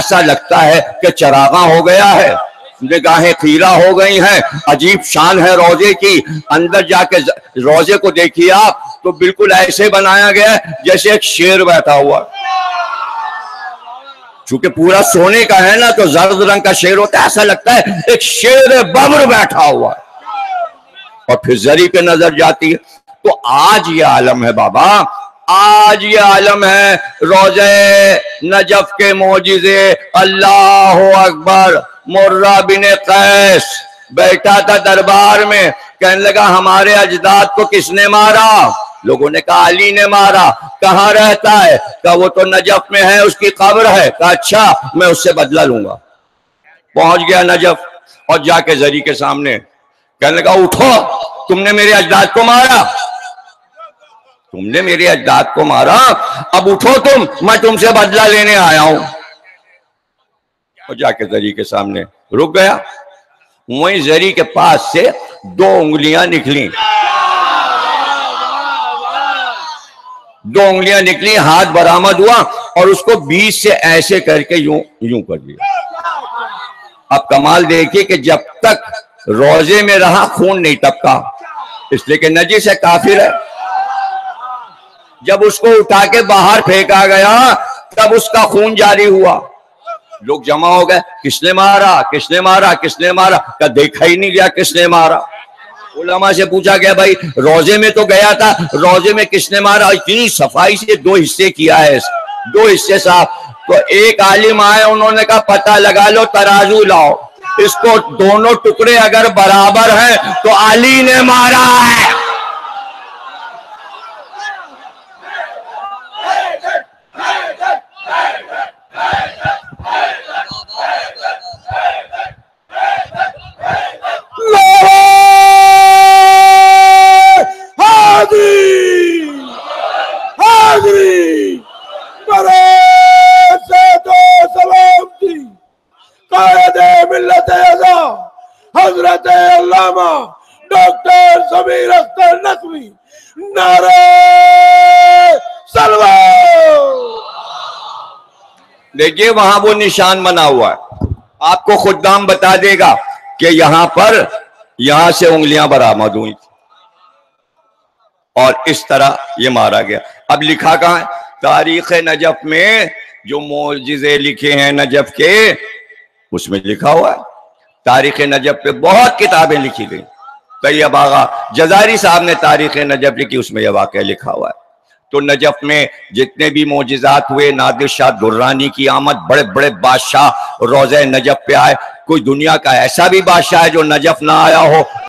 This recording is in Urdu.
ایسا لگتا ہے کہ چراغاں ہو گیا ہے، نگاہیں خیرہ ہو گئی ہیں، عجیب شان ہے روزے کی. اندر جا کے روزے کو دیکھیے آپ تو بالکل ایسے بنایا گیا ہے جیسے ایک شیر بیٹھا ہوا. چونکہ پورا سونے کا ہے نا تو زرد رنگ کا شیر ہوتا ہے، ایسا لگتا ہے ایک شیر ببر بیٹھا ہوا ہے. اور پھر زری پہ نظر جاتی ہے تو آج یہ عالم ہے بابا، آج یہ عالم ہے روزے نجف کے معجزے. اللہ اکبر. مرہ بن قیس بیٹھا تھا دربار میں، کہنے لگا ہمارے اجداد کو کس نے مارا؟ لوگوں نے کہا علی نے مارا. کہاں رہتا ہے؟ کہا وہ تو نجف میں ہے، اس کی قبر ہے. کہا اچھا میں اس سے بدلہ لوں گا. پہنچ گیا نجف اور جا کے زری کے سامنے کہنے لگا اٹھو، تم نے میرے اجداد کو مارا، تم نے میرے اجداد کو مارا، اب اٹھو تم، میں تم سے بدلہ لینے آیا ہوں. اور جا کے زری کے سامنے رک گیا. وہیں زری کے پاس سے 2 انگلیاں نکلیں، 2 انگلیاں نکلی، ہاتھ برآمد ہوا اور اس کو بیچ سے ایسے کر کے یوں کر دیا. اب کمال دیکھیے کہ جب تک روزے میں رہا خون نہیں ٹپکا، اس لیے کہ نجس ہے، کافر ہے. جب اس کو اٹھا کے باہر پھینکا گیا تب اس کا خون جاری ہوا. لوگ جمع ہو گئے، کس نے مارا، کس نے مارا، کس نے مارا؟ کہ دیکھا ہی نہیں گیا کس نے مارا. علماء سے پوچھا گیا بھائی روزے میں تو گیا تھا، روزے میں کس نے مارا؟ اتنی صفائی سے 2 حصے کیا ہے، 2 حصے صاف. تو ایک عالم آئے، انہوں نے کہا پتہ لگا لو، ترازو لاؤ، اس کو دونوں ٹکڑے اگر برابر ہیں تو علی نے مارا ہے. حضرت علامہ ڈاکٹر ضمیر اختر نقوی، نعرہ سلوات. دیکھیے وہاں وہ نشان بنا ہوا ہے، آپ کو خدام بتا دے گا کہ یہاں سے انگلیاں برآمد ہوئی اور اس طرح یہ مارا گیا. اب لکھا کہاں ہے؟ تاریخ نجف میں جو معجزے لکھے ہیں نجف کے اس میں لکھا ہوا ہے. تاریخ نجف پہ بہت کتابیں لکھی گئی. طیب آغا جزاری صاحب نے تاریخ نجف لکھی، اس میں یہ واقعہ لکھا ہوا ہے. تو نجف میں جتنے بھی معجزات ہوئے، نادر شاہ درانی کی آمد، بڑے بڑے بادشاہ روزہ نجف پہ آئے. کوئی دنیا کا ایسا بھی بادشاہ ہے جو نجف نہ آیا ہو؟